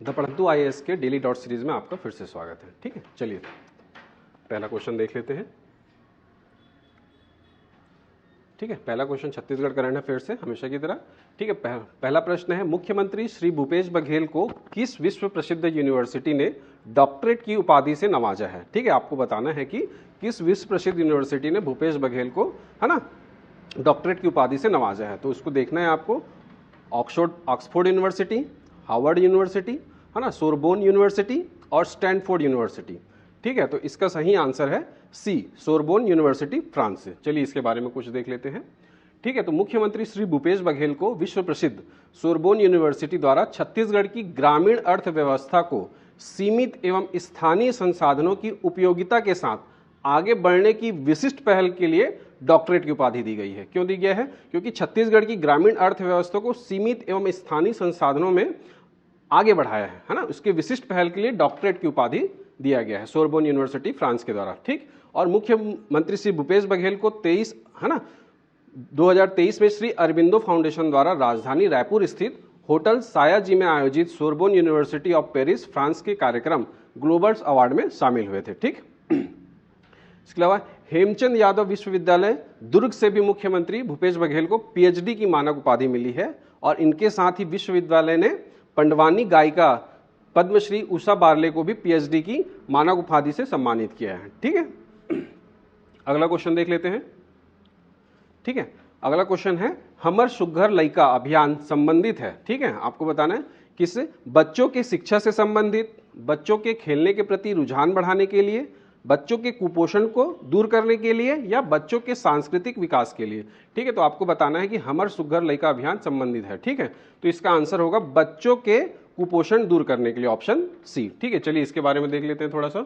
The पढ़ंतु IAS के daily dot series में आपका फिर से स्वागत है। ठीक है, चलिए पहला क्वेश्चन देख लेते हैं। ठीक है, पहला क्वेश्चन छत्तीसगढ़ करंट अफेयर से हमेशा की तरह। ठीक है, पहला प्रश्न है, मुख्यमंत्री श्री भूपेश बघेल को किस विश्व प्रसिद्ध यूनिवर्सिटी ने डॉक्टरेट की उपाधि से नवाजा है। ठीक है, आपको बताना है कि किस विश्व प्रसिद्ध यूनिवर्सिटी ने भूपेश बघेल को, है ना, डॉक्टरेट की उपाधि से नवाजा है। तो उसको देखना है आपको। ऑक्सफोर्ड यूनिवर्सिटी, हार्वर्ड यूनिवर्सिटी, है ना, सोरबोन यूनिवर्सिटी और स्टैनफोर्ड यूनिवर्सिटी। ठीक है, तो इसका सही आंसर है सी, सोरबोन यूनिवर्सिटी, फ्रांस से। चलिए इसके बारे में कुछ देख लेते हैं। ठीक है, तो मुख्यमंत्री श्री भूपेश बघेल को विश्व प्रसिद्ध सोरबोन यूनिवर्सिटी द्वारा छत्तीसगढ़ की ग्रामीण अर्थव्यवस्था को सीमित एवं स्थानीय संसाधनों की उपयोगिता के साथ आगे बढ़ने की विशिष्ट पहल के लिए डॉक्टरेट की उपाधि दी गई है। क्यों दी गया है? क्योंकि छत्तीसगढ़ की ग्रामीण अर्थव्यवस्था को सीमित एवं स्थानीय संसाधनों में आगे बढ़ाया है ना, उसके विशिष्ट पहल के लिए डॉक्टरेट की उपाधि दिया गया है सोरबोन यूनिवर्सिटी, फ्रांस के द्वारा। ठीक, और मुख्यमंत्री श्री भूपेश बघेल को 23, है ना, 2023 में श्री अरबिंदो फाउंडेशन द्वारा राजधानी रायपुर स्थित होटल सायाजी में आयोजित Sorbonne university of Paris, France के कार्यक्रम ग्लोबल्स अवार्ड में शामिल हुए थे। ठीक, इसके अलावा हेमचंद यादव विश्वविद्यालय दुर्ग से भी मुख्यमंत्री भूपेश बघेल को पीएचडी की मानक उपाधि मिली है। और इनके साथ ही विश्वविद्यालय ने पंडवानी गायिका पद्मश्री उषा बारले को भी पीएचडी की मानक उपाधि से सम्मानित किया है। ठीक है, अगला क्वेश्चन देख लेते हैं। ठीक है, अगला क्वेश्चन है, हमर सुघ्घर लइका अभियान संबंधित है। ठीक है, आपको बताना है किससे? बच्चों के शिक्षा से संबंधित, बच्चों के खेलने के प्रति रुझान बढ़ाने के लिए, बच्चों के कुपोषण को दूर करने के लिए, या बच्चों के सांस्कृतिक विकास के लिए। ठीक है, तो आपको बताना है कि हमर सुघ्घर लइका अभियान संबंधित है। ठीक है, तो इसका आंसर होगा बच्चों के कुपोषण दूर करने के लिए, ऑप्शन सी। ठीक है, चलिए इसके बारे में देख लेते हैं थोड़ा सा।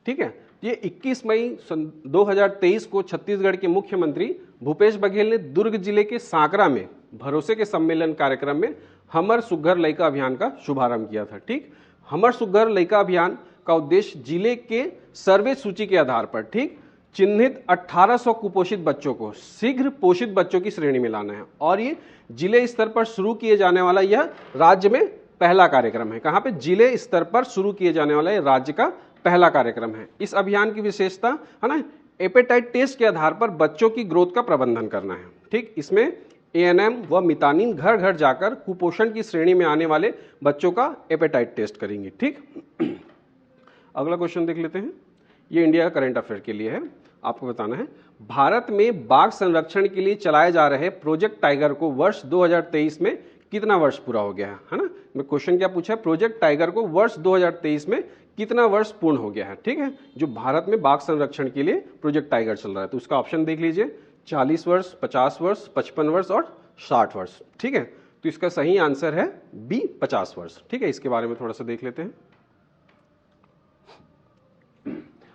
ठीक है, ये 21 मई 2023 को छत्तीसगढ़ के मुख्यमंत्री भूपेश बघेल ने दुर्ग जिले के सांकरा में भरोसे के सम्मेलन कार्यक्रम में हमर सुघ्घर लइका अभियान का शुभारंभ किया था। ठीक, हमर सुघ्घर लइका अभियान का उद्देश्य जिले के सर्वे सूची के आधार पर, ठीक, चिन्हित 1800 कुपोषित बच्चों को शीघ्र पोषित बच्चों की श्रेणी में लाना है। और ये जिले स्तर पर शुरू किए जाने वाला यह राज्य में पहला कार्यक्रम है। कहां पे? जिले स्तर पर शुरू किए जाने वाला यह राज्य का पहला कार्यक्रम है। इस अभियान की विशेषता है ना, एपेटाइट टेस्ट के आधार पर बच्चों की ग्रोथ का प्रबंधन करना है। ठीक, इसमें एएनएम व मितानिन घर घर जाकर कुपोषण की श्रेणी में आने वाले बच्चों का एपेटाइट टेस्ट करेंगे। ठीक, अगला क्वेश्चन देख लेते हैं। ये इंडिया करंट अफेयर के लिए है। आपको बताना है, भारत में बाघ संरक्षण के लिए चलाए जा रहे प्रोजेक्ट टाइगर को वर्ष 2023 में कितना वर्ष पूरा हो गया है ना? मैं क्वेश्चन क्या पूछा है, प्रोजेक्ट टाइगर को वर्ष 2023 में कितना वर्ष पूर्ण हो गया है। ठीक है, जो भारत में बाघ संरक्षण के लिए प्रोजेक्ट टाइगर चल रहा है। तो उसका ऑप्शन देख लीजिए, 40 वर्ष, 50 वर्ष, 55 वर्ष और 60 वर्ष। ठीक है, तो इसका सही आंसर है बी, 50 वर्ष। ठीक है, इसके बारे में थोड़ा सा देख लेते हैं।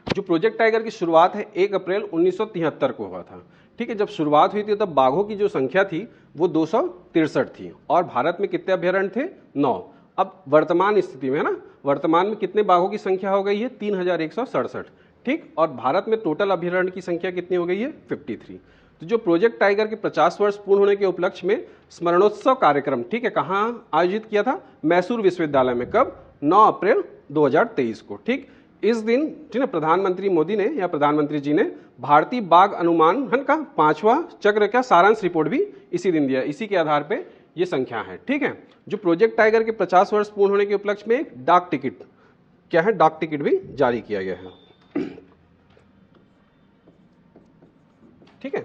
जो प्रोजेक्ट टाइगर की शुरुआत है 1 अप्रैल 1973 को हुआ था। ठीक है, जब शुरुआत हुई थी तब बाघों की जो संख्या थी वो 263 थी और भारत में कितने अभ्यारण्य थे? 9। अब वर्तमान स्थिति में, है ना, वर्तमान में कितने बाघों की संख्या हो गई है? 3167। ठीक, और भारत में टोटल अभ्यारण्य की संख्या कितनी हो गई है? 53। तो जो प्रोजेक्ट टाइगर के 50 वर्ष पूर्ण होने के उपलक्ष्य में स्मरणोत्सव कार्यक्रम, ठीक है, कहाँ आयोजित किया था? मैसूर विश्वविद्यालय में। कब? 9 अप्रैल 2023 को। ठीक, इस दिन, ठीक है, प्रधानमंत्री मोदी ने या प्रधानमंत्री जी ने भारतीय बाघ अनुमान का 5वां चक्र का सारांश रिपोर्ट भी इसी दिन दिया। इसी के आधार पे ये संख्या है। ठीक है, जो प्रोजेक्ट टाइगर के 50 वर्ष पूर्ण होने के उपलक्ष्य में एक डाक टिकट, क्या है, डाक टिकट भी जारी किया गया है। ठीक है,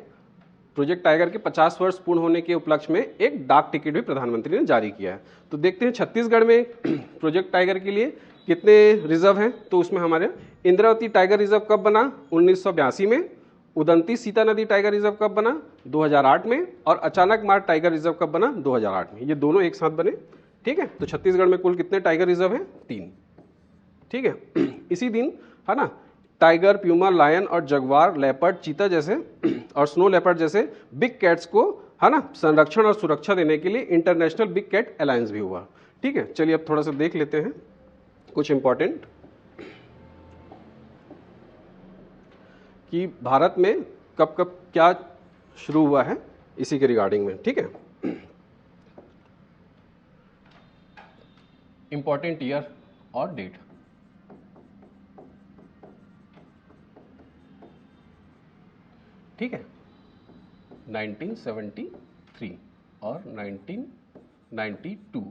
प्रोजेक्ट टाइगर के 50 वर्ष पूर्ण होने के उपलक्ष्य में एक डाक टिकट भी प्रधानमंत्री ने जारी किया है। तो देखते हैं छत्तीसगढ़ में प्रोजेक्ट टाइगर के लिए कितने रिजर्व हैं। तो उसमें हमारे इंद्रावती टाइगर रिजर्व कब बना? 1982 में। उदंती सीता नदी टाइगर रिजर्व कब बना? 2008 में। और अचानक मार टाइगर रिजर्व कब बना? 2008 में। ये दोनों एक साथ बने। ठीक है, तो छत्तीसगढ़ में कुल कितने टाइगर रिजर्व हैं? 3। ठीक है, इसी दिन, है ना, टाइगर, प्यूमा, लायन और जगुआर, लेपर्ड, चीता जैसे और स्नो लेपर्ड जैसे बिग कैट्स को, है ना, संरक्षण और सुरक्षा देने के लिए इंटरनेशनल बिग कैट अलायंस भी हुआ। ठीक है, चलिए अब थोड़ा सा देख लेते हैं कुछ इंपॉर्टेंट कि भारत में कब कब क्या शुरू हुआ है इसी के रिगार्डिंग में। ठीक है, इंपॉर्टेंट ईयर और डेट। ठीक है, 1973 और 1992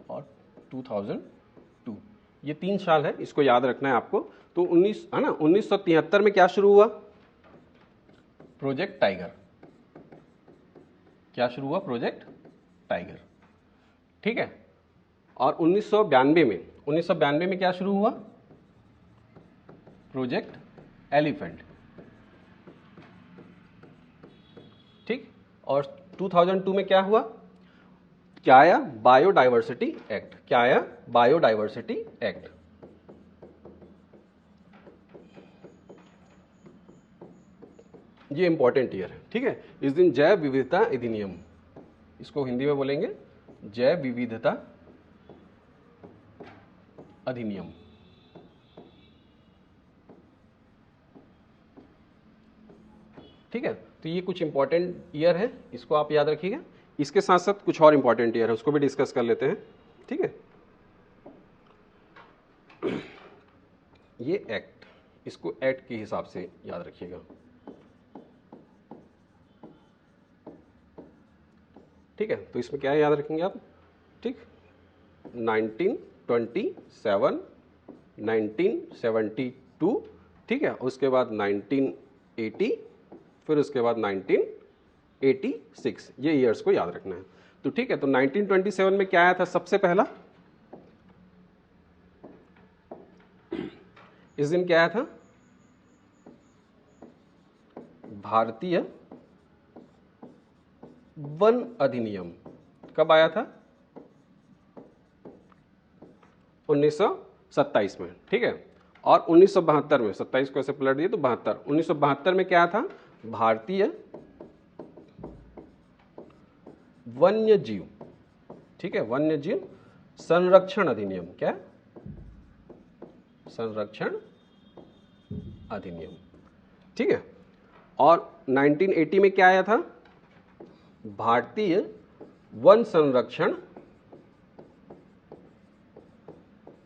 और 2002, ये 3 साल है, इसको याद रखना है आपको। तो 19 है ना, 1973 में क्या शुरू हुआ? Project tiger. क्या शुरू हुआ? Project tiger. ठीक है, और 1992 में क्या शुरू हुआ? Project elephant. ठीक, और 2002 में क्या हुआ? क्या आया? Biodiversity act. क्या आया? Biodiversity act. ये इंपॉर्टेंट ईयर है। ठीक है, इस दिन जैव विविधता अधिनियम, इसको हिंदी में बोलेंगे जैव विविधता अधिनियम। ठीक है, तो ये कुछ इंपॉर्टेंट ईयर है, इसको आप याद रखिएगा। इसके साथ साथ कुछ और इंपॉर्टेंट ईयर है, उसको भी डिस्कस कर लेते हैं। ठीक है, ये एक्ट, इसको एक्ट के हिसाब से याद रखिएगा। ठीक है, तो इसमें क्या याद रखेंगे आप? ठीक, 1927, 1972, ठीक है, उसके बाद 1980, फिर उसके बाद 1986, ये ईयर्स को याद रखना है। तो ठीक है, तो 1927 में क्या आया था सबसे पहला? इस दिन क्या आया था? भारतीय वन अधिनियम। कब आया था? 1927 में। ठीक है, और 1972 में, 27 को ऐसे पलट दिए तो 72, 1972 में क्या था? भारतीय वन्य जीव। ठीक है, वन्य जीव संरक्षण अधिनियम। क्या? संरक्षण अधिनियम। ठीक है, और 1980 में क्या आया था? भारतीय वन संरक्षण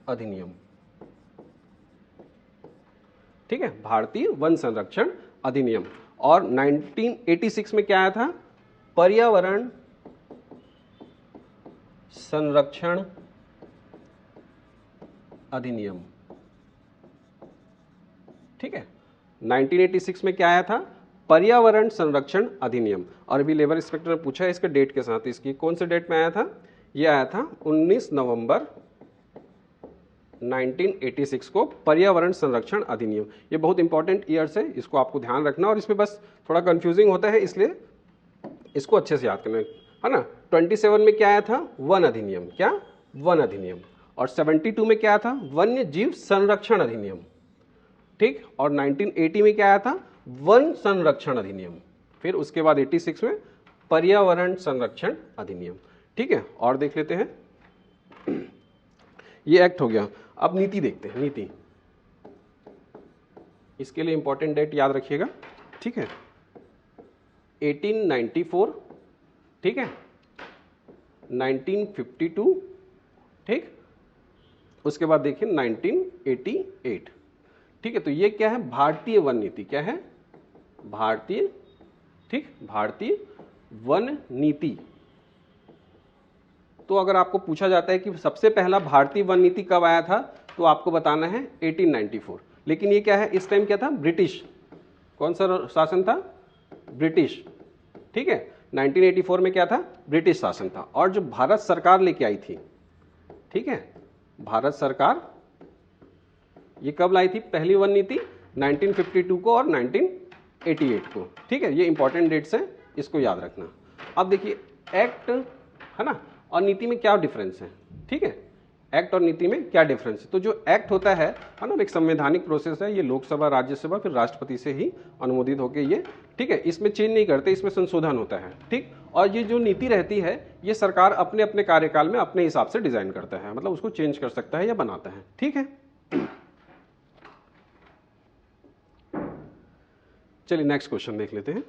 अधिनियम। ठीक है, भारतीय वन संरक्षण अधिनियम। और 1986 में क्या आया था? पर्यावरण संरक्षण अधिनियम। ठीक है, 1986 में क्या आया था? पर्यावरण संरक्षण अधिनियम। और अभी लेबर इंस्पेक्टर ने पूछा है इसके डेट के साथ, इसकी कौन से डेट में आया था? ये आया था 19 नवंबर 1986 को, पर्यावरण संरक्षण अधिनियम। ये बहुत इंपॉर्टेंट ईयर्स है, इसको आपको ध्यान रखना। और इसमें बस थोड़ा कंफ्यूजिंग होता है, इसलिए इसको अच्छे से याद करना है ना। 27 में क्या आया था? वन अधिनियम। क्या? वन अधिनियम। और 72 में क्या था? वन्य जीव संरक्षण अधिनियम। ठीक, और 1980 में क्या आया था? वन संरक्षण अधिनियम। फिर उसके बाद 86 में पर्यावरण संरक्षण अधिनियम। ठीक है, और देख लेते हैं, ये एक्ट हो गया। अब नीति देखते हैं। नीति, इसके लिए इंपॉर्टेंट डेट याद रखिएगा। ठीक है, 1894, ठीक है, 1952, ठीक, उसके बाद देखिए 1988। ठीक है, तो ये क्या है? भारतीय वन नीति। क्या है? भारतीय, ठीक, भारतीय वन नीति। तो अगर आपको पूछा जाता है कि सबसे पहला भारतीय वन नीति कब आया था, तो आपको बताना है 1894। लेकिन ये क्या है? इस टाइम क्या था? ब्रिटिश। कौन सा शासन था? ब्रिटिश। ठीक है, 1984 में क्या था? ब्रिटिश शासन था। और जो भारत सरकार लेके आई थी, ठीक है, भारत सरकार ये कब लाई थी पहली वन नीति? 1952 को और 1988 को। ठीक है, ये इंपॉर्टेंट डेट्स हैं, इसको याद रखना। अब देखिए एक्ट है ना, और नीति में क्या डिफरेंस है? ठीक है, एक्ट और नीति में क्या डिफरेंस है? तो जो एक्ट होता है ना, एक संवैधानिक प्रोसेस है, ये लोकसभा, राज्यसभा, फिर राष्ट्रपति से ही अनुमोदित होके ये, ठीक है, इसमें चेंज नहीं करते, इसमें संशोधन होता है। ठीक, और ये जो नीति रहती है, ये सरकार अपने अपने कार्यकाल में अपने हिसाब से डिजाइन करता है, मतलब उसको चेंज कर सकता है या बनाता है। ठीक है, चलिए नेक्स्ट क्वेश्चन देख लेते हैं।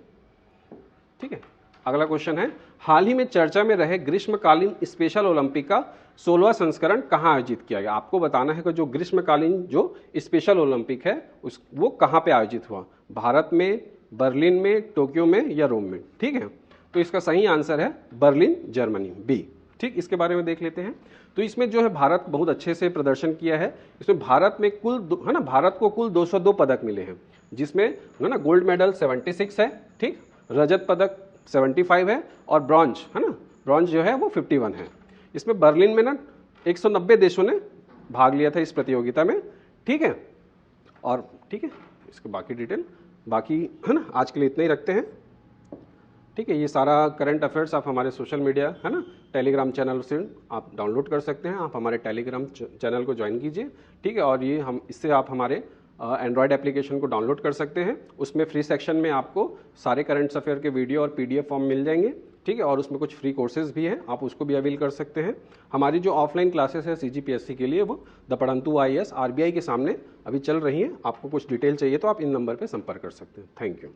ठीक है, अगला क्वेश्चन है, हाल ही में चर्चा में रहे ग्रीष्मकालीन स्पेशल ओलंपिक का 16वां संस्करण कहाँ आयोजित किया गया। आपको बताना है कि जो ग्रीष्मकालीन जो स्पेशल ओलंपिक है वो कहाँ पे आयोजित हुआ, भारत में, बर्लिन में, टोक्यो में या रोम में। ठीक है, तो इसका सही आंसर है बर्लिन, जर्मनी, बी। ठीक, इसके बारे में देख लेते हैं। तो इसमें जो है भारत बहुत अच्छे से प्रदर्शन किया है। इसमें भारत में कुल है ना, भारत को कुल 202 पदक मिले हैं, जिसमें है ना गोल्ड मेडल 76 है, ठीक, रजत पदक 75 है और ब्रॉन्ज है ना, ब्रॉन्ज जो है वो 51 है। इसमें बर्लिन में ना 190 देशों ने भाग लिया था इस प्रतियोगिता में। ठीक है, और ठीक है इसके बाकी डिटेल बाकी है ना, आज के लिए इतना ही रखते हैं। ठीक है, ये सारा करंट अफेयर्स आप हमारे सोशल मीडिया है ना टेलीग्राम चैनल से आप डाउनलोड कर सकते हैं। आप हमारे टेलीग्राम चैनल को ज्वाइन कीजिए। ठीक है, और ये हम इससे आप हमारे एंड्रॉयड एप्लीकेशन को डाउनलोड कर सकते हैं। उसमें फ्री सेक्शन में आपको सारे करंट अफेयर के वीडियो और PDF फॉर्म मिल जाएंगे। ठीक है, और उसमें कुछ फ्री कोर्सेज भी हैं, आप उसको भी अवेल कर सकते हैं। हमारी जो ऑफलाइन क्लासेस है CGPSC के लिए वो द पढ़ंतु IAS RBI के सामने अभी चल रही हैं। आपको कुछ डिटेल चाहिए तो आप इन नंबर पर संपर्क कर सकते हैं। Thank you.